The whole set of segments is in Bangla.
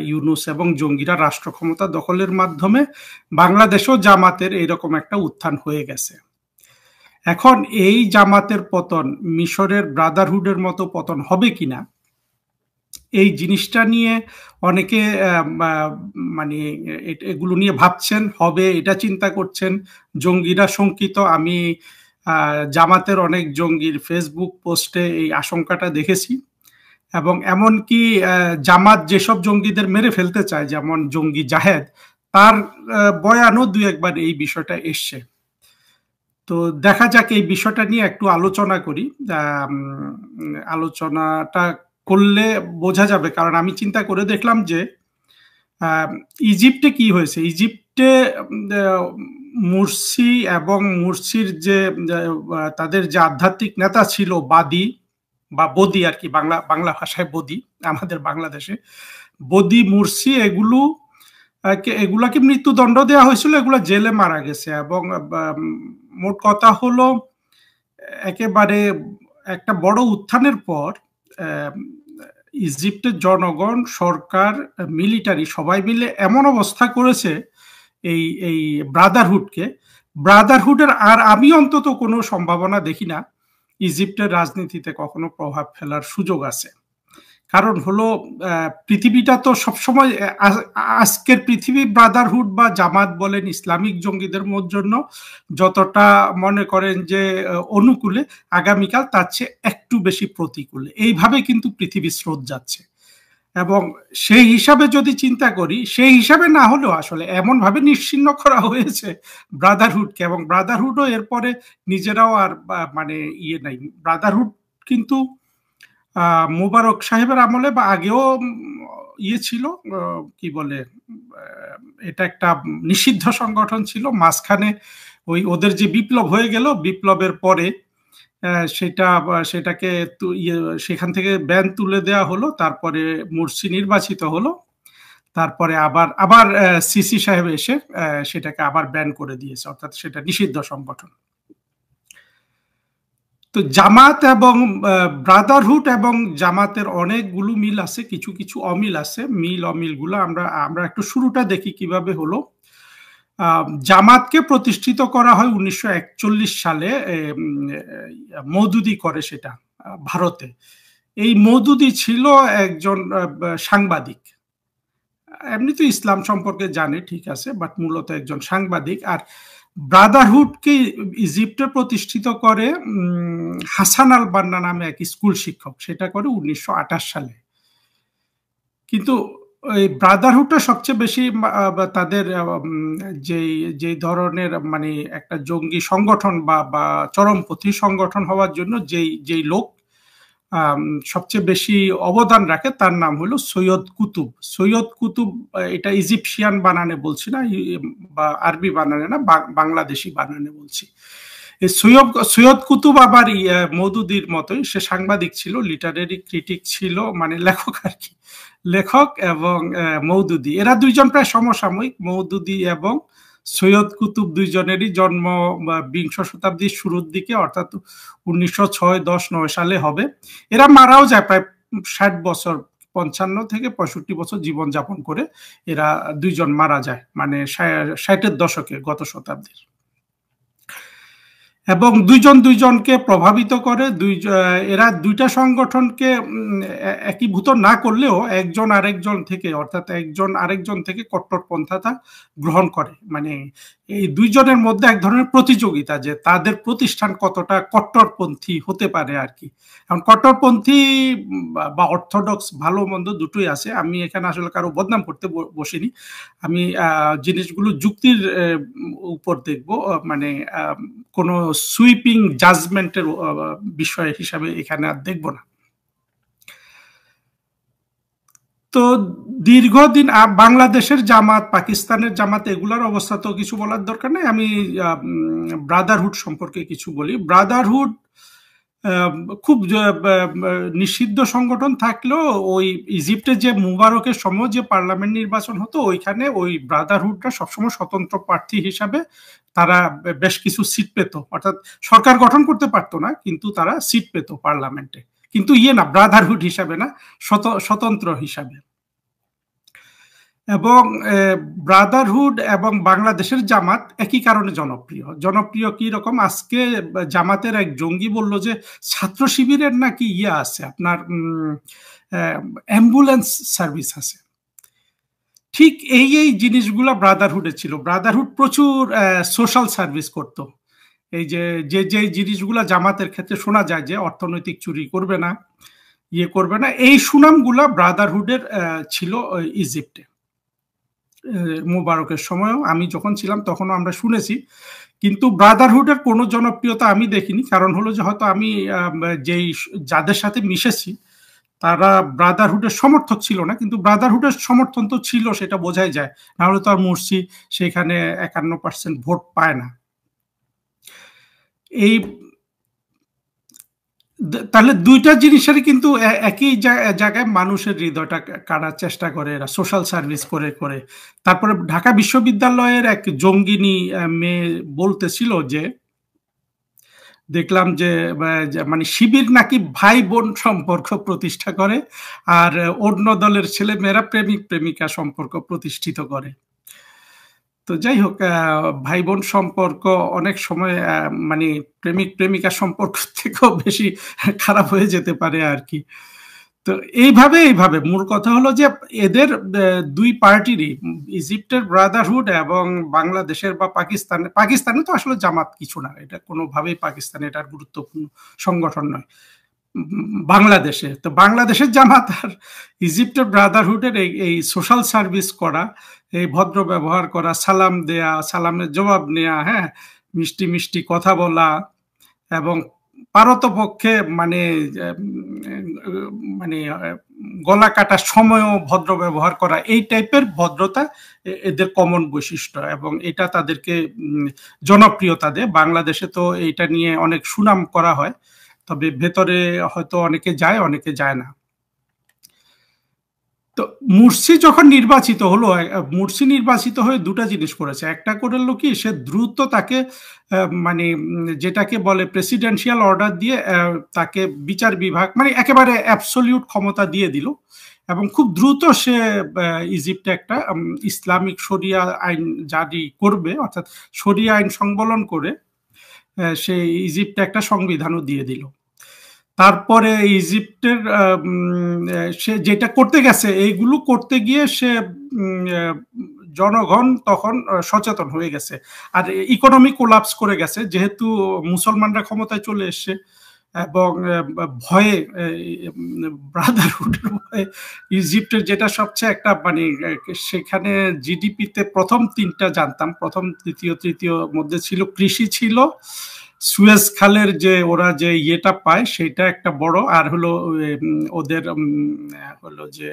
ইউনূস এবং জঙ্গিরা রাষ্ট্র ক্ষমতা দখলের মাধ্যমে বাংলাদেশেও জামাতের এইরকম একটা উত্থান হয়ে গেছে। এখন এই জামাতের পতন মিশরের ব্রাদারহুডের মতো পতন হবে কিনা, এই জিনিসটা নিয়ে অনেকে মানে এগুলো নিয়ে ভাবছেন, হবে এটা চিন্তা করছেন। জঙ্গিরা শঙ্কিত। আমি জামাতের অনেক জঙ্গির ফেসবুক পোস্টে এই আশঙ্কাটা দেখেছি, এবং এমনকি জামাত যেসব জঙ্গিদের মেরে ফেলতে চায়, যেমন জঙ্গি জাহেদ, তার বয়ানও দু একবার এই বিষয়টা এসছে। তো দেখা যাক, এই বিষয়টা নিয়ে একটু আলোচনা করি। আলোচনাটা করলে বোঝা যাবে, কারণ আমি চিন্তা করে দেখলাম যে ইজিপ্টে কি হয়েছে। ইজিপ্টে মুরসি এবং মুরসির যে তাদের যে আধ্যাত্মিক নেতা ছিল, বাদী বা বদি আর কি, বাংলা ভাষায় বদি, আমাদের বাংলাদেশে বদি মুরসি, এগুলাকে মৃত্যুদণ্ড দেওয়া হয়েছিল, এগুলো জেলে মারা গেছে। এবং মোট কথা হলো, একেবারে একটা বড় উত্থানের পর ইজিপ্টের জনগণ, সরকার, মিলিটারি সবাই মিলে এমন অবস্থা করেছে এই ব্রাদারহুডের আর আমি অন্তত কোনো সম্ভাবনা দেখি না ইজিপ্টের রাজনীতিতে কখনো প্রভাব ফেলার সুযোগ আছে। কারণ হলো, পৃথিবীটা তো সবসময়, আজকের পৃথিবী ব্রাদারহুড বা জামাত বলেন, ইসলামিক জঙ্গিদের জন্য যতটা মনে করেন যে অনুকূলে, আগামীকাল তার চেয়ে একটু বেশি প্রতিকূলে। এইভাবে কিন্তু পৃথিবী স্রোত যাচ্ছে। এবং সেই হিসাবে যদি চিন্তা করি, সেই হিসাবে না হলেও আসলে এমনভাবে নিশ্চিহ্ন করা হয়েছে ব্রাদারহুডকে, এবং ব্রাদারহুডও এরপরে নিজেরাও আর মানে নাই। ব্রাদারহুড কিন্তু মোবারক সাহেবের আমলে বা আগেও ছিল, কি বলে, এটা একটা নিষিদ্ধ সংগঠন ছিল। মাঝখানে ওদের যে বিপ্লব হয়ে গেল, বিপ্লবের পরে সেটাকে সেখান থেকে ব্যান তুলে দেওয়া হলো, তারপরে মুরসি নির্বাচিত হলো, তারপরে আবার সিসি সাহেব এসে সেটাকে আবার ব্যান করে দিয়েছে, অর্থাৎ সেটা নিষিদ্ধ সংগঠন। তো জামাত এবং ব্রাদারহুড এবং জামাতের অনেকগুলো মিল আছে, কিছু কিছু অমিল আছে। অমিলগুলো আমরা একটু শুরুটা দেখি কিভাবে হলো। জামাতকে প্রতিষ্ঠিত করা হয় 1941 সালে, মওদুদি করে সেটা ভারতে। এই মওদুদি ছিল একজন সাংবাদিক, এমনি তো ইসলাম সম্পর্কে জানে, ঠিক আছে, বাট মূলত একজন সাংবাদিক। আর ব্রাদারহুডকে ইজিপ্টে প্রতিষ্ঠিত করে হাসান আল বান্না নামে এক স্কুল শিক্ষক, সেটা করে 1928 সালে। কিন্তু এই ব্রাদারহুডটা সবচেয়ে বেশি তাদের যে ধরনের মানে একটা জঙ্গি সংগঠন বা চরমপন্থী সংগঠন হওয়ার জন্য যেই লোক সবচেয়ে বেশি অবদান রাখে, তার নাম হলো সৈয়দ কুতুব। সৈয়দ কুতুব, এটা ইজিপশিয়ান বানানে বলছি না, বা আরবি বানানে না, বাংলাদেশি বানানে বলছি। এই সৈয়দ কুতুব আবার মওদুদির মতোই, সে সাংবাদিক ছিল, লিটারেরি ক্রিটিক ছিল, মানে লেখক আর কি, লেখক। এবং মওদুদি, এরা দুইজন প্রায় সমসাময়িক। মওদুদি এবং সৈয়দ কুতুব দুইজনেরই জন্ম বিংশ শতাব্দীর শুরুর দিকে, অর্থাৎ 1906-10-9 সালে হবে। এরা মারাও যায় প্রায় 60 বছর, 55 থেকে 65 বছর জীবনযাপন করে এরা দুইজন মারা যায়, মানে 60-এর দশকে, গত শতাব্দীর। এবং দুইজনকে প্রভাবিত করে। এরা দুইটা সংগঠনকে একীভূত না করলেও একজন আরেকজন থেকে, অর্থাৎ একজন আরেকজন থেকে কট্টরপন্থাটা গ্রহণ করে। মানে এই দুইজনের মধ্যে এক ধরনের প্রতিযোগিতা, যে তাদের প্রতিষ্ঠান কতটা কট্টরপন্থী হতে পারে আর কি। এখন কট্টরপন্থী বা অর্থোডক্স, ভালো মন্দ দুটোই আছে। আমি এখানে আসলে কারো বদনাম করতে বসিনি, আমি জিনিসগুলো যুক্তির উপর দেখব, মানে কোনো সুইপিং জাজমেন্টের বিষয় হিসাবে এখানে আর দেখব না। তো দীর্ঘদিন বাংলাদেশের জামাত, পাকিস্তানের জামাত, এগুলার অবস্থা তো কিছু বলার দরকার নেই। আমি ব্রাদারহুড সম্পর্কে কিছু বলি। ব্রাদারহুড খুব নিষিদ্ধ সংগঠন থাকলেও ওই ইজিপ্টে যে মুবারকের সময় যে পার্লামেন্ট নির্বাচন হতো, ওইখানে ওই ব্রাদারহুডরা সবসময় স্বতন্ত্র প্রার্থী হিসাবে তারা বেশ কিছু সিট পেত, অর্থাৎ সরকার গঠন করতে পারতো না, কিন্তু তারা সিট পেত পার্লামেন্টে। কিন্তু না, ব্রাদারহুড হিসাবে না, স্বতন্ত্র হিসাবে। এবং ব্রাদারহুড এবং বাংলাদেশের জামাত একই কারণে জনপ্রিয়। জনপ্রিয় কি রকম? আজকে জামাতের এক জঙ্গি বলল যে ছাত্র শিবিরের নাকি ইয়ে আছে, আপনার অ্যাম্বুলেন্স সার্ভিস আছে। ঠিক এই জিনিসগুলো ব্রাদারহুডে ছিল। ব্রাদারহুড প্রচুর সোশ্যাল সার্ভিস করত। এই যে জিনিসগুলো জামাতের ক্ষেত্রে শোনা যায় যে অর্থনৈতিক চুরি করবে না, ইয়ে করবে না, এই সুনামগুলা ব্রাদারহুডের ছিল ইজিপ্টে। মুবারকের সময়ও আমি যখন ছিলাম তখনও আমরা শুনেছি, কিন্তু ব্রাদারহুডের কোনো জনপ্রিয়তা আমি দেখিনি। কারণ হলো যে হয়তো আমি যাদের সাথে মিশেছি তারা ব্রাদারহুডের সমর্থক ছিল না, কিন্তু ব্রাদারহুডের সমর্থন তো ছিল, সেটা বোঝাই যায়। নাহলে তো আর মুরসি সেখানে 51% ভোট পায় না। এই তাহলে দুইটা জিনিসেরই কিন্তু একই জায়গায় মানুষের হৃদয়টা কাড়ার চেষ্টা করে এরা, সোশ্যাল সার্ভিস করে করে। তারপরে ঢাকা বিশ্ববিদ্যালয়ের এক জঙ্গিনী মেয়ে বলতেছিল যে দেখলাম যে মানে শিবির নাকি ভাই বোন সম্পর্ক প্রতিষ্ঠা করে, আর অন্য দলের ছেলে মেয়েরা প্রেমিক প্রেমিকা সম্পর্ক প্রতিষ্ঠিত করে। তো যাই হোক, ভাই বোন সম্পর্ক অনেক সময় মানে প্রেমিক প্রেমিকা সম্পর্ক থেকেও বেশি খারাপ হয়ে যেতে পারে আর কি। তো এইভাবে মূল কথা হলো যে এদের দুই পার্টিরই, ইজিপ্টের ব্রাদারহুড এবং বাংলাদেশের বা পাকিস্তানে তো আসলে জামাত কিছু না, এটা কোনোভাবেই পাকিস্তানে এটার গুরুত্বপূর্ণ সংগঠন নয়। বাংলাদেশের জামাত আর ইজিপ্টের ব্রাদারহুডের এই সোশ্যাল সার্ভিস করা, এই ভদ্র ব্যবহার করা, সালাম দেয়া, সালামের জবাব নেয়া, হ্যাঁ, মিষ্টি মিষ্টি কথা বলা, এবং পারতপক্ষে মানে মানে গলা কাটার সময়ও ভদ্র ব্যবহার করা, এই টাইপের ভদ্রতা এদের কমন বৈশিষ্ট্য, এবং এটা তাদেরকে জনপ্রিয়তা দেয়। বাংলাদেশে তো এইটা নিয়ে অনেক সুনাম করা হয়, তবে ভেতরে হয়তো অনেকে যায় অনেকে যায় না। তো মুরসি যখন নির্বাচিত হলো, মুরসি নির্বাচিত হয়ে দুটা জিনিস করেছে। একটা করলো কি, সে দ্রুত তাকে মানে যেটাকে বলে প্রেসিডেন্সিয়াল অর্ডার দিয়ে তাকে বিচার বিভাগ মানে একেবারে অ্যাবসলিউট ক্ষমতা দিয়ে দিল, এবং খুব দ্রুত সে ইজিপ্টে একটা ইসলামিক শরিয়া আইন জারি করবে, অর্থাৎ শরিয়া আইন সংবলন করে সে ইজিপ্টে একটা সংবিধানও দিয়ে দিল। তারপরে ইজিপ্টের সে যেটা করতে গেছে, এইগুলো করতে গিয়ে সে জনগণ তখন সচেতন হয়ে গেছে, আর ইকোনমি কোলাপস করে গেছে, যেহেতু মুসলমানরা ক্ষমতায় চলে এসছে, এবং ভয়ে ব্রাদারহুডের ভয়ে ইজিপ্টের যেটা সবচেয়ে একটা মানে সেখানে জিডিপিতে প্রথম তিনটা জানতাম, প্রথম দ্বিতীয় তৃতীয় মধ্যে ছিল কৃষি, ছিল সুয়েজ খালের যে ওরা যে ইয়েটা পায় সেটা একটা বড়, আর হলো ওদের হলো যে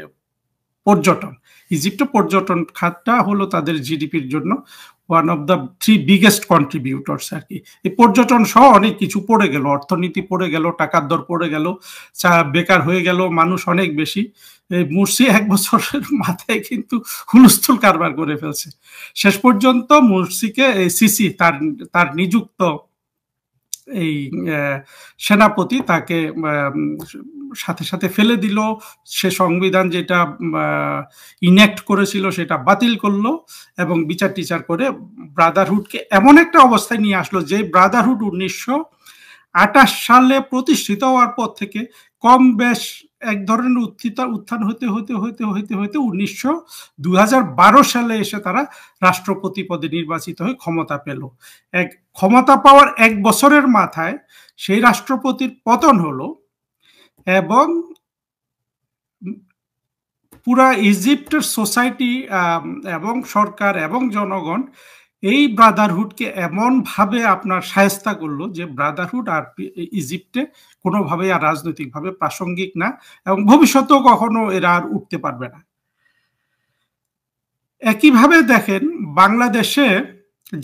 পর্যটন। ইজিপ্টের পর্যটন খাতটা হলো তাদের জিডিপির জন্য ওয়ান অফ দ্য 3 বিগেস্ট কন্ট্রিবিউটরস আর কি। এই পর্যটন সহ অনেক কিছু পড়ে গেল, অর্থনীতি পড়ে গেল, টাকার দর পড়ে গেল, বেকার হয়ে গেল মানুষ অনেক বেশি। মুরসি 1 বছরের মাথায় কিন্তু হুলস্থুল কারবার করে ফেলছে। শেষ পর্যন্ত মুরসিকে সিসি তার নিযুক্ত এই সেনাপতি তাকে সাথে সাথে ফেলে দিল। সে সংবিধান যেটা ইনেক্ট করেছিল সেটা বাতিল করলো, এবং বিচার টিচার করে ব্রাদারহুডকে এমন একটা অবস্থায় নিয়ে আসলো যে ব্রাদারহুড 1928 সালে প্রতিষ্ঠিত হওয়ার পর থেকে কম বেশ এক ধরনের উত্থান হতে হতে হতে হতে হতে 2012 সালে এসে তারা রাষ্ট্রপতি পদে নির্বাচিত হয়ে ক্ষমতা পেল। ক্ষমতা পাওয়ার 1 বছরের মাথায় সেই রাষ্ট্রপতির পতন হলো, এবং পুরা ইজিপ্টের সোসাইটি এবং সরকার এবং জনগণ এই ব্রাদারহুডকে এমন ভাবে আপনার শায়েস্তা করলো যে ব্রাদারহুড আর ইজিপ্টে কোনোভাবে আর রাজনৈতিকভাবে প্রাসঙ্গিক না, এবং ভবিষ্যতেও কখনো এরা আর উঠতে পারবে না। একইভাবে দেখেন বাংলাদেশে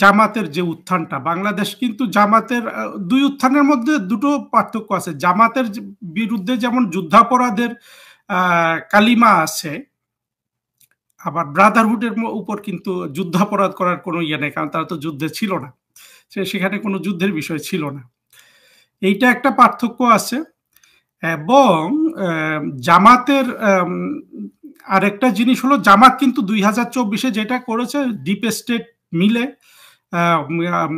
জামাতের যে উত্থানটা, বাংলাদেশ কিন্তু জামাতের দুই উত্থানের মধ্যে দুটো পার্থক্য আছে। জামাতের বিরুদ্ধে যেমন যুদ্ধাপরাধের কালিমা আছে, আবার ব্রাদারহুডের উপর কিন্তু যুদ্ধাপরাধ করার কোনো ইয়ে নেই, কারণ তারা তো যুদ্ধে ছিল না, সেখানে কোনো যুদ্ধের বিষয় ছিল না। এইটা একটা পার্থক্য আছে। এবং জামাতের আরেকটা জিনিস হলো জামাত কিন্তু 2024-এ যেটা করেছে ডিপ স্টেট মিলে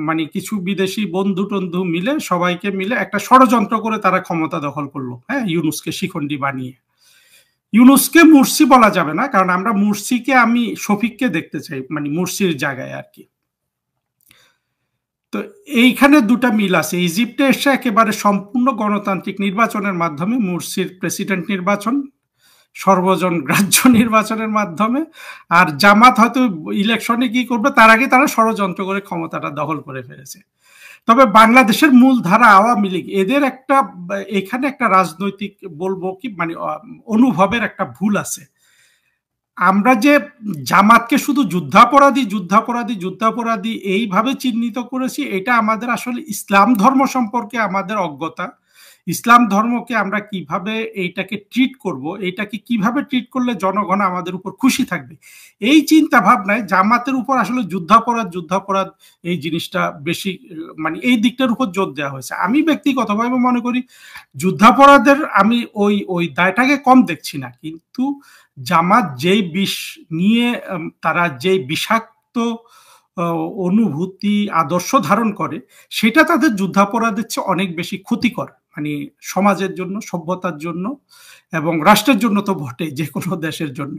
মানে কিছু বিদেশি বন্ধু টন্ধু মিলে সবাইকে মিলে একটা ষড়যন্ত্র করে তারা ক্ষমতা দখল করলো, হ্যাঁ, ইউনুসকে শিখণ্ডী বানিয়ে। ইউনুসকে মুরসি বলা যাবে না, কারণ আমরা মুরসিকে, আমি শফিককে দেখতে চাই, মানে মুরসির জায়গায় আর কি। তো এইখানে দুটা মিল আছে। ইজিপ্টে এসে একেবারে সম্পূর্ণ গণতান্ত্রিক নির্বাচনের মাধ্যমে মুরসির প্রেসিডেন্ট নির্বাচন, সর্বজন গ্রাহ্য নির্বাচনের মাধ্যমে, আর জামাত হয়তো ইলেকশনে কি করবে তার আগে তারা ষড়যন্ত্র করে ক্ষমতাটা দখল করে ফেলেছে। তবে বাংলাদেশের মূলধারা আওয়ামী লীগ, এদের একটা এখানে একটা রাজনৈতিক বলবো কি মানে অনুভবের একটা ভুল আছে। আমরা যে জামাতকে শুধু যুদ্ধাপরাধী যুদ্ধাপরাধী যুদ্ধাপরাধী এইভাবে চিহ্নিত করেছি, এটা আমাদের আসলে ইসলাম ধর্ম সম্পর্কে আমাদের অজ্ঞতা। ইসলাম ধর্মকে আমরা কিভাবে এইটাকে ট্রিট করব, এইটাকে কিভাবে ট্রিট করলে জনগণ আমাদের উপর খুশি থাকবে, এই চিন্তা ভাবনায় জামাতের উপর আসলে যুদ্ধাপরাধ যুদ্ধাপরাধ এই জিনিসটা বেশি, মানে এই দিকটার উপর জোর দেওয়া হয়েছে। আমি ব্যক্তিগতভাবে মনে করি যুদ্ধাপরাধের আমি ওই ওই দায়টাকে কম দেখছি না, কিন্তু জামাত যেই বিষ নিয়ে তারা যেই বিষাক্ত অনুভূতি আদর্শ ধারণ করে, সেটা তাদের যুদ্ধাপরাধের চেয়ে অনেক বেশি ক্ষতিকর, মানে সমাজের জন্য, সভ্যতার জন্য এবং রাষ্ট্রের জন্য তো বটে, যে কোনো দেশের জন্য।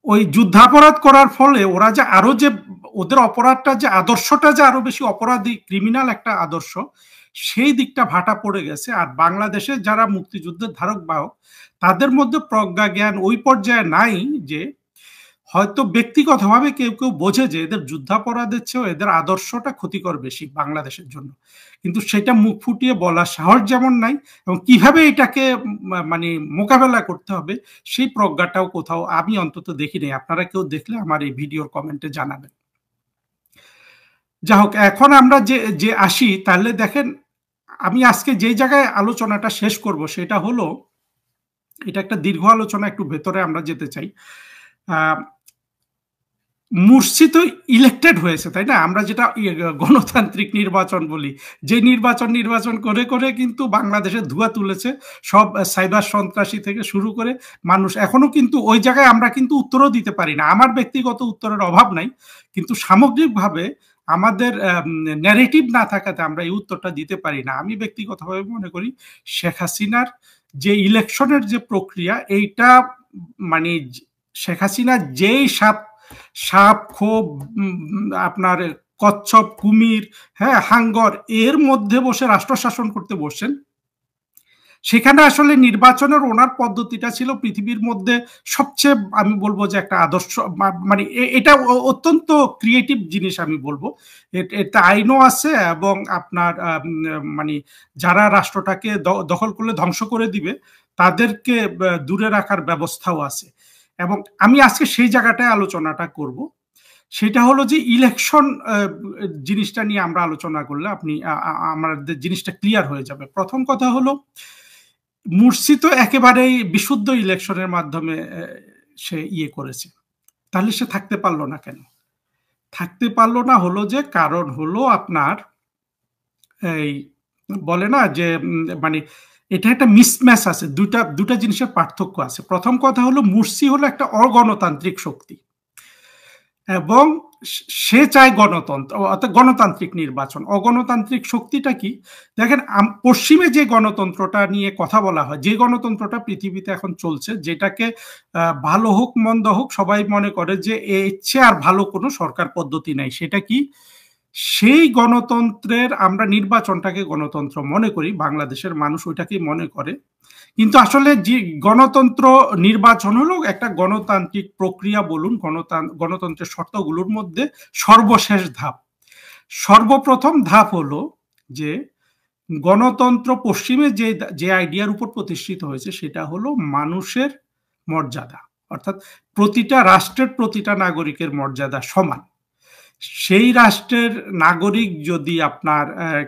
ওই যুদ্ধাপরাধ করার ফলে ওরা যে আরো যে ওদের অপরাধটা যে আদর্শটা যে আরো বেশি অপরাধী ক্রিমিনাল একটা আদর্শ, সেই দিকটা ভাটা পড়ে গেছে। আর বাংলাদেশে যারা মুক্তিযুদ্ধের ধারক বাহক, তাদের মধ্যে প্রজ্ঞা জ্ঞান ওই পর্যায়ে নাই যে হয়তো ব্যক্তিগতভাবে কেউ কেউ বোঝে যে এদের যুদ্ধাপরাধের চেয়েও এদের আদর্শটা ক্ষতিকর বেশি বাংলাদেশের জন্য, কিন্তু সেটা মুখ ফুটিয়ে বলার সাহস যেমন নাই, এবং কিভাবে এটাকে মানে মোকাবেলা করতে হবে সেই প্রজ্ঞাটাও কোথাও আমি অন্তত দেখি নাই। আপনারা কেউ দেখলে আমার এই ভিডিওর কমেন্টে জানাবেন। যা হোক, এখন আমরা যে যে আসি, তাহলে দেখেন আমি আজকে যে জায়গায় আলোচনাটা শেষ করব সেটা হলো, এটা একটা দীর্ঘ আলোচনা, একটু ভেতরে আমরা যেতে চাই। মুরসি তো ইলেক্টেড হয়েছে, তাই না? আমরা যেটা গণতান্ত্রিক নির্বাচন বলি, যে নির্বাচন করে করে কিন্তু বাংলাদেশে ধোঁয়া তুলেছে সব সাইবার সন্ত্রাসী থেকে শুরু করে মানুষ। এখনো কিন্তু ওই জায়গায় আমরা কিন্তু উত্তরও দিতে পারি না। আমার ব্যক্তিগত উত্তরের অভাব নাই, কিন্তু সামগ্রিকভাবে আমাদের ন্যারেটিভ না থাকাতে আমরা এই উত্তরটা দিতে পারি না। আমি ব্যক্তিগতভাবে মনে করি শেখ হাসিনার যে ইলেকশনের যে প্রক্রিয়া, এইটা মানে শেখ হাসিনা যেই সাপ খোপ আপনার কচ্ছপ কুমির, হ্যাঁ, হাঙ্গর, এর মধ্যে বসে রাষ্ট্র শাসন করতে বসেন, সেখানে আসলে নির্বাচনের ওনার পদ্ধতিটা ছিল পৃথিবীর মধ্যে সবচেয়ে, আমি বলবো যে একটা আদর্শ, মানে এটা অত্যন্ত ক্রিয়েটিভ জিনিস আমি বলবো। এটা আইনও আছে এবং আপনার মানে যারা রাষ্ট্রটাকে দখল করলে ধ্বংস করে দিবে তাদেরকে দূরে রাখার ব্যবস্থাও আছে। এবং আমি আজকে সেই জায়গাটায় আলোচনাটা করব, সেটা হলো যে ইলেকশন জিনিসটা নিয়ে আমরা আলোচনা করলে আপনি আমাদের জিনিসটা ক্লিয়ার হয়ে যাবে। প্রথম কথা হলো, মুরসি তো একেবারেই বিশুদ্ধ ইলেকশনের মাধ্যমে সে ইয়ে করেছে, তাহলে সে থাকতে পারলো না কেন? থাকতে পারলো না হলো যে কারণ হলো আপনার এই বলে না যে মানে এটা একটা মিসম্যাচ আছে, দুটা জিনিসের পার্থক্য আছে। প্রথম কথা হলো মুরসি হলো একটা অগণতান্ত্রিক শক্তি এবং সে চায় গণতন্ত্র, অর্থাৎ গণতান্ত্রিক নির্বাচন। অগণতান্ত্রিক শক্তিটা কি? দেখেন, পশ্চিমে যে গণতন্ত্রটা নিয়ে কথা বলা হয়, যে গণতন্ত্রটা পৃথিবীতে এখন চলছে, যেটাকে ভালো হোক মন্দ হোক সবাই মনে করে যে এর চেয়ে আর ভালো কোনো সরকার পদ্ধতি নাই, সেটা কি? সেই গণতন্ত্রের আমরা নির্বাচনটাকে গণতন্ত্র মনে করি, বাংলাদেশের মানুষ ওইটাকেই মনে করে, কিন্তু আসলে যে গণতন্ত্র নির্বাচন হলো একটা গণতান্ত্রিক প্রক্রিয়া বলুন, গণতন্ত্রের শর্তগুলোর মধ্যে সর্বশেষ ধাপ। সর্বপ্রথম ধাপ হলো যে গণতন্ত্র পশ্চিমে যে আইডিয়ার উপর প্রতিষ্ঠিত হয়েছে সেটা হলো মানুষের মর্যাদা, অর্থাৎ প্রতিটা রাষ্ট্রের প্রতিটা নাগরিকের মর্যাদা সমান। সেই রাষ্ট্রের নাগরিক যদি আপনার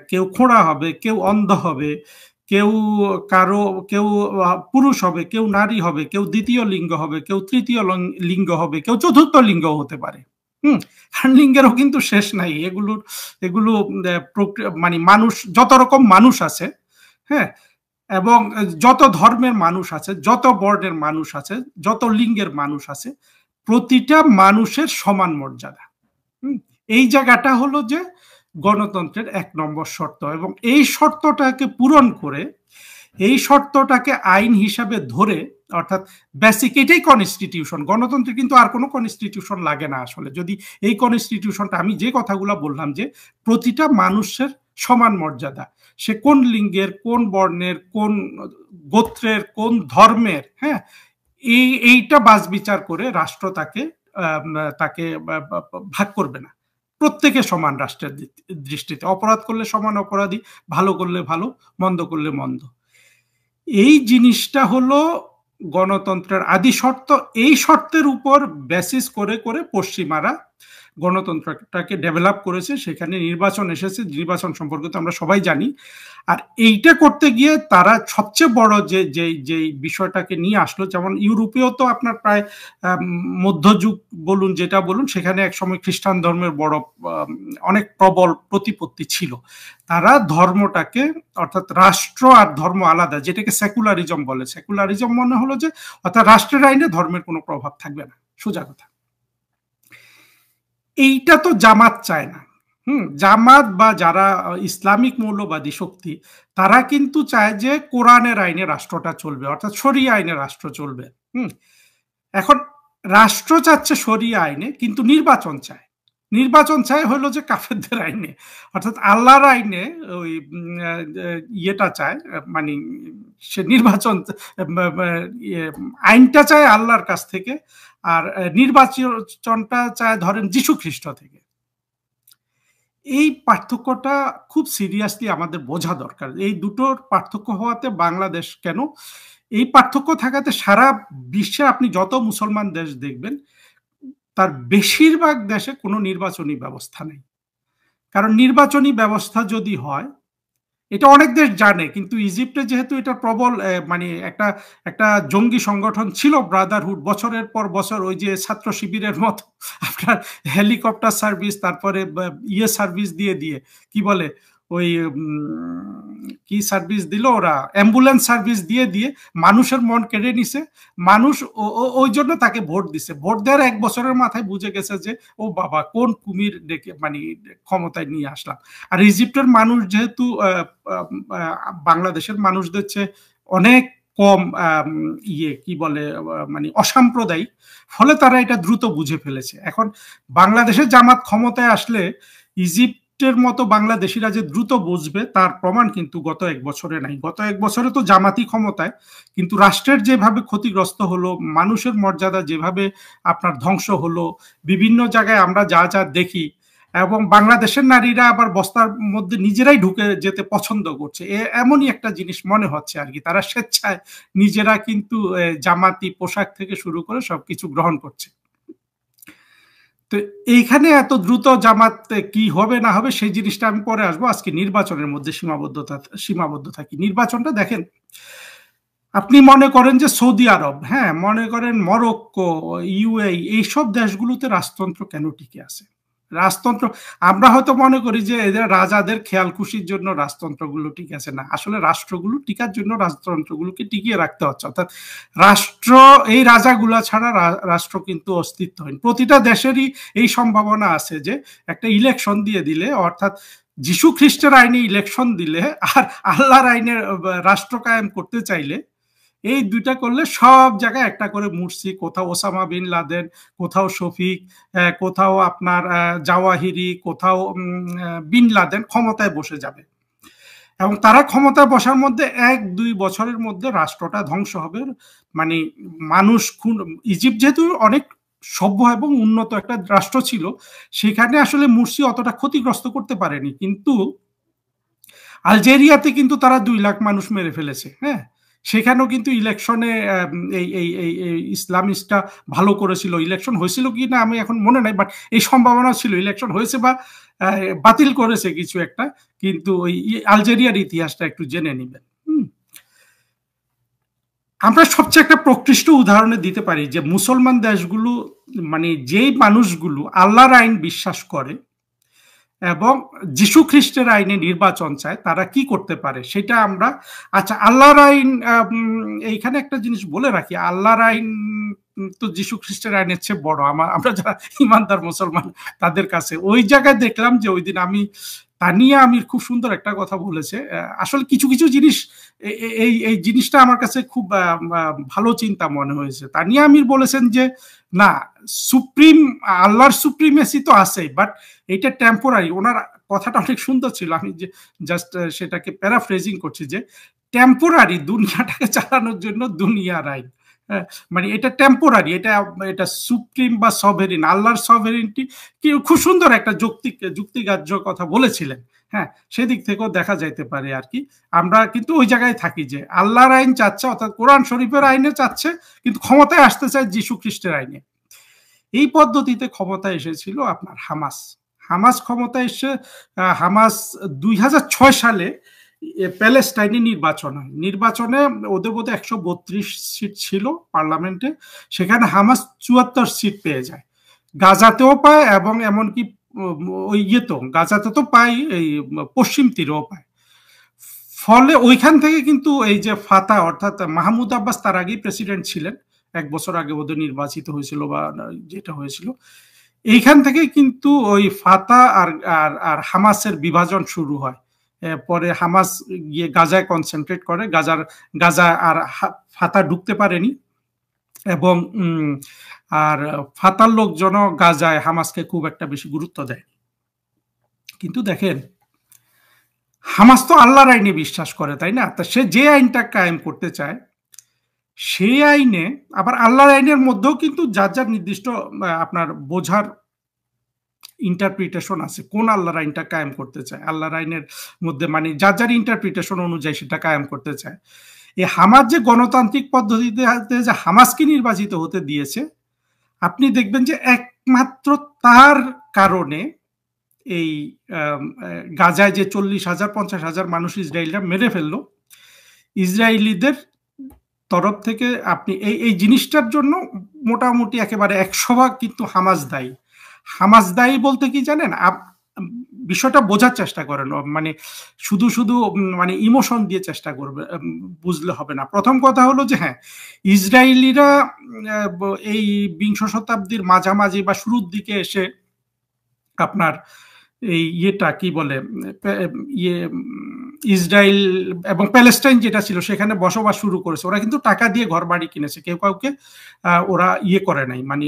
কেউ খোঁড়া হবে, কেউ অন্ধ হবে, কেউ পুরুষ হবে, কেউ নারী হবে, কেউ দ্বিতীয় লিঙ্গ হবে, কেউ তৃতীয় লিঙ্গ হবে, কেউ চতুর্থ লিঙ্গ হতে পারে। লিঙ্গেরও কিন্তু শেষ নাই। এগুলো মানে মানুষ, যত রকম মানুষ আছে, হ্যাঁ, এবং যত ধর্মের মানুষ আছে, যত বর্ণের মানুষ আছে, যত লিঙ্গের মানুষ আছে, প্রতিটা মানুষের সমান মর্যাদা। এই জায়গাটা হলো যে গণতন্ত্রের ১ নম্বর শর্ত, এবং এই শর্তটাকে পূরণ করে, এই শর্তটাকে আইন হিসাবে ধরে, অর্থাৎ বেসিক এটাই কনস্টিটিউশন। গণতন্ত্রে কিন্তু আর কোনো কনস্টিটিউশন লাগে না আসলে, যদি এই কনস্টিটিউশনটা, আমি যে কথাগুলো বললাম যে প্রতিটা মানুষের সমান মর্যাদা, সে কোন লিঙ্গের, কোন বর্ণের, কোন গোত্রের, কোন ধর্মের, হ্যাঁ, এইটা বাছ বিচার করে রাষ্ট্র তাকে তাকে ভাগ করবে না। প্রত্যেকে সমান রাষ্ট্রের দৃষ্টিতে, অপরাধ করলে সমান অপরাধী, ভালো করলে ভালো, মন্দ করলে মন্দ। এই জিনিসটা হলো গণতন্ত্রের আদি শর্ত। এই শর্তের উপর বেসিস করে করে পশ্চিমারা গণতন্ত্রটাকে ডেভেলপ করেছে। সেখানে নির্বাচন এসেছে, নির্বাচন সম্পর্কে তো আমরা সবাই জানি। আর এইটা করতে গিয়ে তারা সবচেয়ে বড় যে বিষয়টাকে নিয়ে আসলো, যেমন ইউরোপেও তো আপনার প্রায় মধ্যযুগ বলুন, যেটা বলুন, সেখানে একসময় খ্রিস্টান ধর্মের বড় অনেক প্রবল প্রতিপত্তি ছিল। তারা ধর্মটাকে, অর্থাৎ রাষ্ট্র আর ধর্ম আলাদা, যেটাকে সেকুলারিজম বলে। সেকুলারিজম মনে হলো যে অর্থাৎ রাষ্ট্রের আইনে ধর্মের কোনো প্রভাব থাকবে না, সোজা কথা। এইটা তো জামাত চায় না। জামাত বা যারা ইসলামিক মৌলবাদী শক্তি, তারা কিন্তু চায় যে কোরআনের আইনে রাষ্ট্রটা চলবে, অর্থাৎ শরিয়া আইনে রাষ্ট্র চলবে। এখন রাষ্ট্র চাচ্ছে শরিয়া আইনে, কিন্তু নির্বাচন চায়। নির্বাচন চায় হলো যে কাফেরদের আইনে, অর্থাৎ আল্লাহর আইনে ওই ইয়েটা চায়, মানে সে নির্বাচন, আইনটা চায় আল্লাহর কাছ থেকে, আর নির্বাচনটা চায় ধরেন যীশু খ্রিস্ট থেকে। এই পার্থক্যটা খুব সিরিয়াসলি আমাদের বোঝা দরকার। এই দুটোর পার্থক্য হওয়াতে বাংলাদেশ কেন, এই পার্থক্য থাকাতে সারা বিশ্বে আপনি যত মুসলমান দেশ দেখবেন, তার বেশিরভাগ দেশে কোনো নির্বাচনী ব্যবস্থা নেই। কারণ নির্বাচনী ব্যবস্থা যদি হয়, এটা অনেক দেশ জানে, কিন্তু ইজিপ্টে যেহেতু এটা প্রবল, মানে একটা জঙ্গি সংগঠন ছিল ব্রাদারহুড, বছরের পর বছর ওই যে ছাত্র শিবিরের মতো আপনার হেলিকপ্টার সার্ভিস, তারপরে ইয়ে সার্ভিস দিয়ে দিয়ে কি বলে ওই কি সার্ভিস দিল ওরা, অ্যাম্বুলেন্স সার্ভিস দিয়ে দিয়ে মানুষের মন কেড়ে নিছে। মানুষ ওই জন্য তাকে ভোট দিছে। ভোট দেওয়ার 1 বছরের মাথায় বুঝে গেছে যে ও বাবা, কোন কুমির ডেকে মানে ক্ষমতায় নিয়ে আসলাম। আর ইজিপ্টের মানুষ যেহেতু বাংলাদেশের মানুষদের চেয়ে অনেক কম ইয়ে কি বলে মানে অসাম্প্রদায়িক, ফলে তারা এটা দ্রুত বুঝে ফেলেছে। এখন বাংলাদেশের জামাত ক্ষমতায় আসলে ইজিপ্টের মতো বাংলাদেশিরা যে দ্রুত বুঝবে, তার প্রমাণ কিন্তু গত 1 বছরে নাই। গত 1 বছরে তো জামাতি ক্ষমতায়, কিন্তু রাষ্ট্রের যেভাবে ক্ষতিগ্রস্ত হলো, মানুষের মর্যাদা যেভাবে আপনার ধ্বংস হলো, বিভিন্ন জায়গায় আমরা যা যা দেখি, এবং বাংলাদেশের নারীরা আবার বস্তার মধ্যে নিজেরাই ঢুকে যেতে পছন্দ করছে, এমনই একটা জিনিস মনে হচ্ছে আর কি। তারা স্বেচ্ছায় নিজেরা কিন্তু জামাতি পোশাক থেকে শুরু করে সবকিছু গ্রহণ করছে। তো এইখানে এত দ্রুত জামাত কি হবে না হবে সেই জিনিসটা আমি পরে আসবো। আজকে নির্বাচনের মধ্যে সীমাবদ্ধ থাকি। নির্বাচনটা দেখেন, আপনি মনে করেন যে সৌদি আরব, হ্যাঁ, মনে করেন মরক্কো, ইউএই, এইসব দেশগুলোতে রাজতন্ত্র কেন টিকে আছে? রাজতন্ত্র, আমরা হয়তো মনে করি যে এদের রাজাদের খেয়াল খুশির জন্য রাজতন্ত্রগুলো টিকে আছে, না, আসলে রাষ্ট্রগুলো টিকার জন্য রাজতন্ত্রগুলোকে টিকিয়ে রাখতে হচ্ছে। অর্থাৎ রাষ্ট্র, এই রাজাগুলা ছাড়া রাষ্ট্র কিন্তু অস্তিত্বহীন। প্রতিটা দেশেরই এই সম্ভাবনা আছে যে একটা ইলেকশন দিয়ে দিলে, অর্থাৎ যীশু খ্রিস্টের আইনে ইলেকশন দিলে আর আল্লাহর আইনে রাষ্ট্র কায়েম করতে চাইলে, এই দুইটা করলে সব জায়গায় একটা করে মুরসি, কোথাও ওসামা বিন লাদেন, কোথাও শফিক, কোথাও আপনার জাওয়াহিরি, কোথাও বিন লাদেন ক্ষমতায় বসে যাবে, এবং তারা ক্ষমতায় বসার মধ্যে 1-2 বছরের মধ্যে রাষ্ট্রটা ধ্বংস হবে। মানে মানুষ খুন, ইজিপ্ট যেহেতু অনেক সভ্য এবং উন্নত একটা রাষ্ট্র ছিল, সেখানে আসলে মুরসি অতটা ক্ষতিগ্রস্ত করতে পারেনি, কিন্তু আলজেরিয়াতে কিন্তু তারা 2 লাখ মানুষ মেরে ফেলেছে, হ্যাঁ। সেখানেও কিন্তু ইলেকশনে এই ইসলামিস্টরা ভালো করেছিল। ইলেকশন হয়েছিল কি না আমি এখন মনে নাই, বাট এই সম্ভাবনা ছিল, ইলেকশন হয়েছে বা বাতিল করেছে কিছু একটা, কিন্তু ওই আলজেরিয়ার ইতিহাসটা একটু জেনে নেবেন। আমরা সবচেয়ে একটা প্রকৃষ্ট উদাহরণে দিতে পারি যে মুসলমান দেশগুলো, মানে যেই মানুষগুলো আল্লাহর আইন বিশ্বাস করে, এবং যীশু খ্রিস্টের আইনে নির্বাচন চায়, তারা কি করতে পারে সেটা আমরা। আচ্ছা, আল্লাহর আইন, এইখানে একটা জিনিস বলে রাখি, আল্লাহর আইন তো যীশু খ্রিস্টের আইনের চেয়ে বড়। আমরা যারা ইমানদার মুসলমান তাদের কাছে ওই জায়গায় দেখলাম যে ওই দিন তানিয়া আমির খুব সুন্দর একটা কথা বলেছে। আসলে কিছু কিছু জিনিস, এই জিনিসটা আমার কাছে খুব ভালো চিন্তা মনে হয়েছে। তানিয়া আমির বলেছেন যে না, আল্লাহর সুপ্রিমেসি তো আছে, বাট এটা টেম্পোরারি। ওনার কথাটা অনেক সুন্দর ছিল, আমি যে জাস্ট সেটাকে প্যারাফ্রেজিং করছি, যে টেম্পোরারি দুনিয়াটাকে চালানোর জন্য দুনিয়ার আইন, মানে এটা টেম্পোরারি, এটা সুপ্রিম বা সভেরিন, আল্লাহর সভেরিনটি কি খুব সুন্দর একটা যুক্তিগ্রাহ্য কথা বলেছিলেন। হ্যাঁ, সেদিক থেকেও দেখা যাইতে পারে আর কি। আমরা কিন্তু ওই জায়গায় থাকি যে আল্লাহর আইন চাচ্ছে, অর্থাৎ কোরআন শরীফের আইনে চাচ্ছে, কিন্তু ক্ষমতায় আসতে চায় যীশু খ্রিস্টের আইনে। এই পদ্ধতিতে ক্ষমতায় এসেছিল আপনার হামাস ক্ষমতায় এসে, হামাস 2006 সালে প্যালেস্টাইনে নির্বাচন হয়। নির্বাচনে ওদের বোধহয় 132 সিট ছিল পার্লামেন্টে, সেখানে হামাস 74 সিট পেয়ে যায়। গাজাতেও পায়, এবং এমনকি ওই গাজাতে তো পায়, এই পশ্চিম তীরেও পায়। ফলে ওইখান থেকে কিন্তু এই যে ফাতা, অর্থাৎ মাহমুদ আব্বাস তার আগেই প্রেসিডেন্ট ছিলেন, 1 বছর আগে বোধহয় নির্বাচিত হয়েছিল বা যেটা হয়েছিল, এইখান থেকে কিন্তু ওই ফাতা আর হামাসের বিভাজন শুরু হয়। পরে হামাস গিয়ে গাজায় কনসেন্ট্রেট করে, গাজা আর ফাতা ঢুকতে পারেনি, এবং আর ফাতার লোকজন গাজায় হামাসকে খুব একটা বেশি গুরুত্ব দেয়। কিন্তু দেখেন, হামাস তো আল্লাহর আইনে বিশ্বাস করে, তাই না? তা সে যে আইনটা কায়েম করতে চায়, সেই আইনে আবার আল্লাহর আইনের মধ্যেও কিন্তু যার যার নির্দিষ্ট আপনার বোঝার ইন্টারপ্রিটেশন আছে, কোন আল্লাহর আইনটা কায়েম করতে চায়। আল্লাহর আইনের মধ্যে মানে যার যার ইন্টারপ্রিটেশন অনুযায়ী সেটা কায়েম করতে চায়। এই হামাস যে গণতান্ত্রিক পদ্ধতিতে যে হামাসকে নির্বাচিত হতে দিয়েছে, আপনি দেখবেন যে একমাত্র তার কারণে এই গাজায় যে 40,000-50,000 মানুষ ইসরায়েলরা মেরে ফেললো, ইসরায়েলিদের তরফ থেকে আপনি এই জিনিসটার জন্য মোটামুটি একেবারে 100% কিন্তু হামাস দায়ী। হামাস দায়ী বলতে কি জানেন, বিষয়টা বোঝার চেষ্টা করেন, মানে শুধু মানে ইমোশন দিয়ে চেষ্টা করবে, বুঝলে হবে না। প্রথম কথা হলো যে হ্যাঁ, ইসরায়েলিরা এই 20 শতাব্দীর মাঝামাঝি বা শুরুর দিকে এসে আপনার এই কি বলে, ইসরায়েল এবং প্যালেস্টাইন যেটা ছিল সেখানে বসবাস শুরু করেছে। ওরা কিন্তু টাকা দিয়ে ঘর বাড়ি কিনেছে, কেউ কাউকে ওরা করে নাই, মানে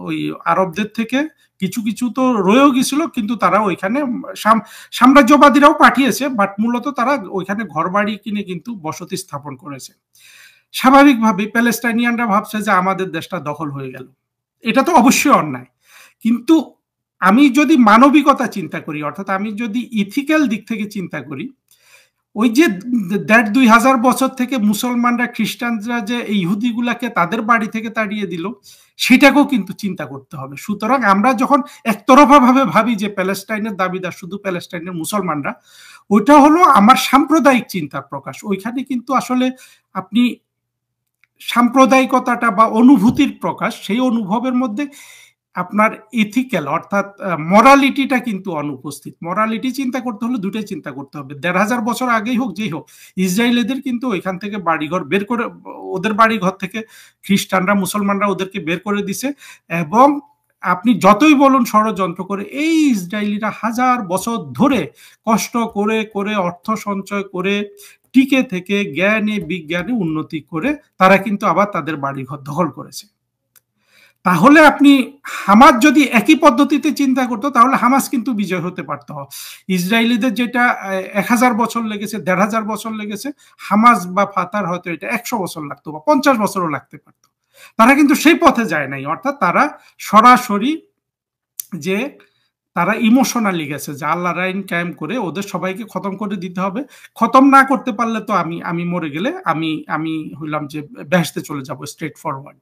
ওই আরবদের থেকে কিছু কিছু তো রয়েও গেছিল, কিন্তু তারা ওইখানে সাম্রাজ্যবাদীরাও পাঠিয়েছে, বাট মূলত তারা ওইখানে ঘর বাড়ি কিনে কিন্তু বসতি স্থাপন করেছে। স্বাভাবিকভাবে প্যালেস্টাইনিয়ানরা ভাবছে যে আমাদের দেশটা দখল হয়ে গেল, এটা তো অবশ্যই অন্যায়। কিন্তু আমি যদি মানবিকতা চিন্তা করি, অর্থাৎ আমি যদি ইথিক্যাল দিক থেকে চিন্তা করি, ওই যে 1,500-2,000 বছর থেকে মুসলমানরা, খ্রিস্টানরা যে ইহুদিগুলাকে তাদের বাড়ি থেকে তাড়িয়ে দিল, সেটাকেও কিন্তু চিন্তা করতে হবে। সুতরাং আমরা যখন একতরফা ভাবে ভাবি যে প্যালেস্টাইনের দাবিদার শুধু প্যালেস্টাইনের মুসলমানরা, ওইটা হলো আমার সাম্প্রদায়িক চিন্তার প্রকাশ। ওইখানে কিন্তু আসলে আপনি সাম্প্রদায়িকতাটা বা অনুভূতির প্রকাশ, সেই অনুভবের মধ্যে আপনার ইথিক্যাল অর্থাৎ মরালিটিটা কিন্তু অনুপস্থিত। মরালিটি চিন্তা করতে হলে দুটাই চিন্তা করতে হবে। 1,500 বছর আগেই হোক, যেই হোক, ইসরায়েলিদের কিন্তু ওইখান থেকে বাড়িঘর বের করে, ওদের বাড়িঘর থেকে খ্রিস্টানরা, মুসলমানরা ওদেরকে বের করে দিছে। এবং আপনি যতই বলুন ষড়যন্ত্র করে, এই ইসরায়েলিরা 1000 বছর ধরে কষ্ট করে করে অর্থ সঞ্চয় করে টিকে থেকে জ্ঞানে বিজ্ঞানে উন্নতি করে তারা কিন্তু আবার তাদের বাড়িঘর দখল করেছে। তাহলে আপনি হামাস যদি একই পদ্ধতিতে চিন্তা করতো, তাহলে হামাস কিন্তু বিজয় হতে পারত। ইসরায়েলিদের যেটা 1000 বছর লেগেছে, 1500 বছর লেগেছে, হামাস বা ফাতার হয়তো এটা 100 বছর লাগতো বা 50 বছরও লাগতে পারতো। তারা কিন্তু সেই পথে যায় নাই, অর্থাৎ তারা সরাসরি যে তারা ইমোশনালি গেছে যে আল্লাহর আইন কায়েম করে ওদের সবাইকে খতম করে দিতে হবে। খতম না করতে পারলে তো আমি মরে গেলে আমি হইলাম যে বেহেশতে চলে যাব, স্ট্রেট ফরওয়ার্ড।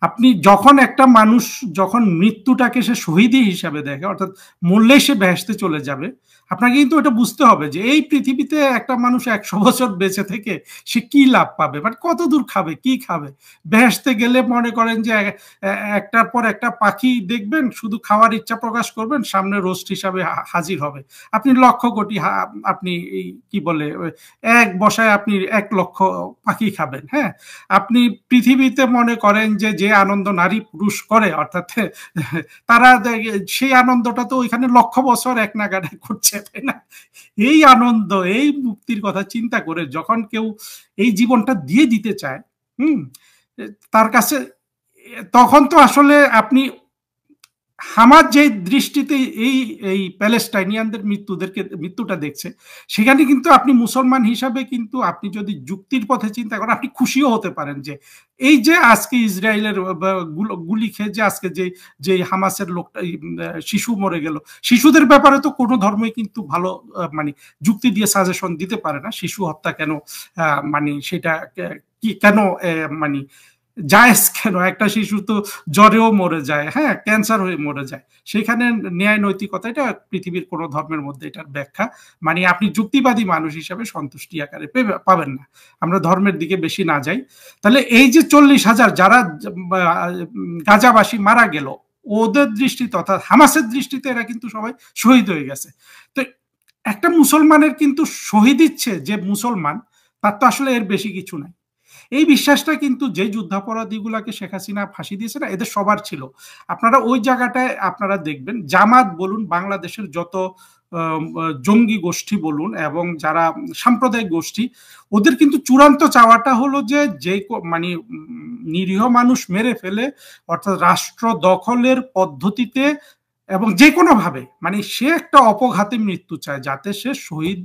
আপনি যখন একটা মানুষ যখন মৃত্যুটাকে সে শহীদি হিসাবে দেখে, অর্থাৎ মরলেই সে বেহেশতে চলে যাবে, আপনাকে কিন্তু এটা বুঝতে হবে যে এই পৃথিবীতে একটা মানুষ ১০০ বছর বেঁচে থেকে সে কি লাভ পাবে, মানে কতদূর খাবে, কি খাবে। বেহেশতে গেলে মনে করেন যে একটার পর একটা পাখি দেখবেন, শুধু খাওয়ার ইচ্ছা প্রকাশ করবেন, সামনে রোস্ট হিসাবে হাজির হবে। আপনি লক্ষ কোটি আপনি এই কি বলে এক বসায় আপনি ১,০০,০০০ পাখি খাবেন। হ্যাঁ, আপনি পৃথিবীতে মনে করেন যে আনন্দ নারী পুরুষ করে, অর্থাৎ তারা সেই আনন্দটা তো ওইখানে লক্ষ বছর এক নাগাড়ে করছে, তাই না? এই আনন্দ, এই মুক্তির কথা চিন্তা করে যখন কেউ এই জীবনটা দিয়ে দিতে চায়, হুম, তার কাছে তখন তো আসলে আপনি হামাস যে দৃষ্টিতে এই এই প্যালেস্টাইনিয়ানদের মৃত্যুটা দেখছে, সেখানে কিন্তু আপনি মুসলমান হিসাবে কিন্তু আপনি যদি যুক্তির পথে চিন্তা করেন, আপনি খুশিও হতে পারেন যে এই যে আজকে ইসরায়েলের গুলি খেয়ে যে আজকে যে হামাসের লোকটা শিশু মরে গেল, শিশুদের ব্যাপারে তো কোনো ধর্মই কিন্তু ভালো মানে যুক্তি দিয়ে সাজেশন দিতে পারে না। শিশু হত্যা কেন, মানে সেটা কি কেন, মানে জায়েজ কেন? একটা শিশু তো জ্বরেও মরে যায়, হ্যাঁ, ক্যান্সার হয়ে মরে যায়। সেখানে ন্যায় নৈতিকতা, এটা পৃথিবীর কোনো ধর্মের মধ্যে এটার ব্যাখ্যা মানে আপনি যুক্তিবাদী মানুষ হিসাবে সন্তুষ্টি আকারে পাবেন না। আমরা ধর্মের দিকে বেশি না যাই। তাহলে এই যে ৪০,০০০ যারা গাজাবাসী মারা গেল, ওদের দৃষ্টিতে অর্থাৎ হামাসের দৃষ্টিতে এরা কিন্তু সবাই শহীদ হয়ে গেছে। তো একটা মুসলমানের কিন্তু শহীদ ইচ্ছে যে মুসলমান, তার তো আসলে এর বেশি কিছু নাই। এই বিশ্বাসটা কিন্তু যে যুদ্ধাপরাধীগুলাকে শেখ হাসিনা ফাঁসি দিয়েছে না, এদের সবার ছিল। আপনারা ওই জায়গাটায় আপনারা দেখবেন, জামাত বলুন, বাংলাদেশের যত জঙ্গি গোষ্ঠী বলুন এবং যারা সাম্প্রদায়িক গোষ্ঠী, ওদের কিন্তু চূড়ান্ত চাওয়াটা হলো যে মানে নিরীহ মানুষ মেরে ফেলে, অর্থাৎ রাষ্ট্র দখলের পদ্ধতিতে এবং যে কোনো ভাবে, মানে সে একটা অপঘাতে মৃত্যু চায় যাতে সে শহীদ,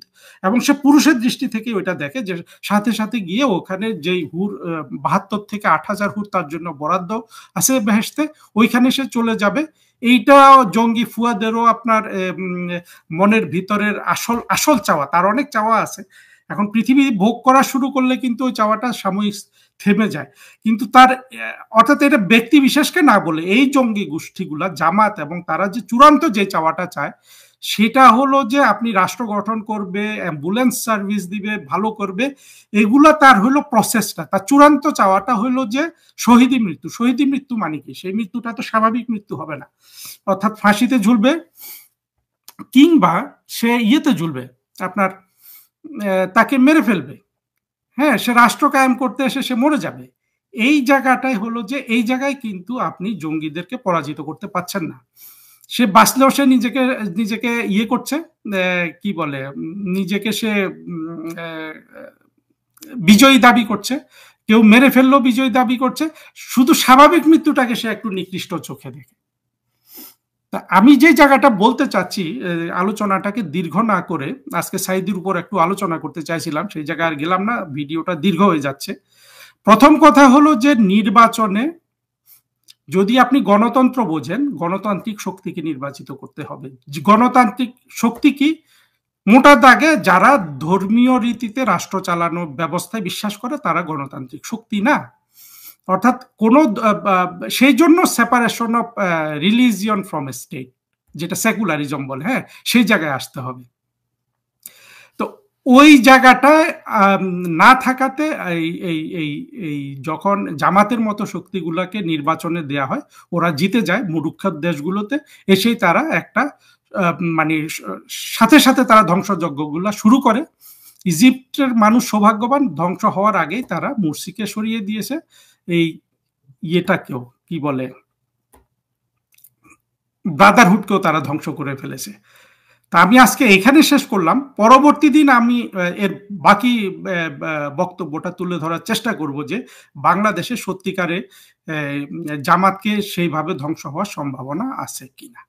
এবং সে পুরুষের দৃষ্টি থেকে ওইটা দেখে যে সাথে সাথে গিয়ে ওখানে যেই হুর ৭২ থেকে ৮,০০০ হুর তার জন্য বরাদ্দ আছে বেহেশতে, ওইখানে সে চলে যাবে। এইটা জঙ্গি ফুয়াদেরও আপনার মনের ভিতরের আসল আসল চাওয়া, তার অনেক চাওয়া আছে। এখন পৃথিবী ভোগ করা শুরু করলে কিন্তু ওই চাওয়াটা সাময়িক থেমে যায়, কিন্তু তার অর্থাৎ এটা ব্যক্তি বিশেষকে না বলে এই জঙ্গি গোষ্ঠীগুলা জামাত এবং তারা যে চূড়ান্ত যে চাওয়াটা চায় সেটা হলো যে আপনি রাষ্ট্র গঠন করবে, অ্যাম্বুলেন্স সার্ভিস দিবে, ভালো করবে, এগুলা তার হলো প্রসেসটা। তার চূড়ান্ত চাওয়াটা হলো যে শহীদি মৃত্যু। শহীদি মৃত্যু মানে কি? সেই মৃত্যুটা তো স্বাভাবিক মৃত্যু হবে না, অর্থাৎ ফাঁসিতে ঝুলবে কিংবা সে ইয়েতে ঝুলবে, আপনার তাকে মেরে ফেলবে, হ্যাঁ, সে রাষ্ট্র কায়েম করতে এসে সে মরে যাবে। এই জায়গাটাই হলো যে এই জায়গায় কিন্তু আপনি জঙ্গিদেরকে পরাজিত করতে পারছেন না। সে বাঁচলেও সে নিজেকে নিজেকে ইয়ে করছে, কি বলে, নিজেকে সে বিজয়ী দাবি করছে, কেউ মেরে ফেললেও বিজয়ী দাবি করছে, শুধু স্বাভাবিক মৃত্যুটাকে সে একটু নিকৃষ্ট চোখে দেখে। আমি যে জায়গাটা বলতে চাচ্ছি, আলোচনাটাকে দীর্ঘ না করে আজকে সাঈদীর উপর একটু আলোচনা করতে চাইছিলাম, সেই জায়গায় আর গেলাম না, ভিডিওটা দীর্ঘ হয়ে যাচ্ছে। প্রথম কথা হলো যে নির্বাচনে যদি আপনি গণতন্ত্র বোঝেন, গণতান্ত্রিক শক্তিকে নির্বাচিত করতে হবে। গণতান্ত্রিক শক্তি কি? মোটা দাগে যারা ধর্মীয় রীতিতে রাষ্ট্র চালানোর ব্যবস্থায় বিশ্বাস করে তারা গণতান্ত্রিক শক্তি না। অর্থাৎ কোনো সেই জন্য separation of religion from state, যেটা সেকুলারিজম বলে, হ্যাঁ, সেই জায়গায় আসতে হবে। তো ওই জায়গাটায় না থাকাতে এই যখন জামাতের মতো শক্তিগুলোকে নির্বাচনে দেয়া হয়, ওরা জিতে যায় মুরুক্ষর দেশগুলোতে, এসেই তারা একটা মানে সাথে সাথে তারা ধ্বংসযজ্ঞগুলো শুরু করে। ইজিপ্টের মানুষ সৌভাগ্যবান, ধ্বংস হওয়ার আগেই তারা মুরসিকে সরিয়ে দিয়েছে, এই ইয়েটাকেও কি বলে ব্রাদারহুডকেও তারা ধ্বংস করে ফেলেছে। তা আমি আজকে এখানে শেষ করলাম, পরবর্তী দিন আমি এর বাকি বক্তব্যটা তুলে ধরার চেষ্টা করব যে বাংলাদেশে সত্যিকারে জামাতকে সেইভাবে ধ্বংস হওয়ার সম্ভাবনা আছে কিনা।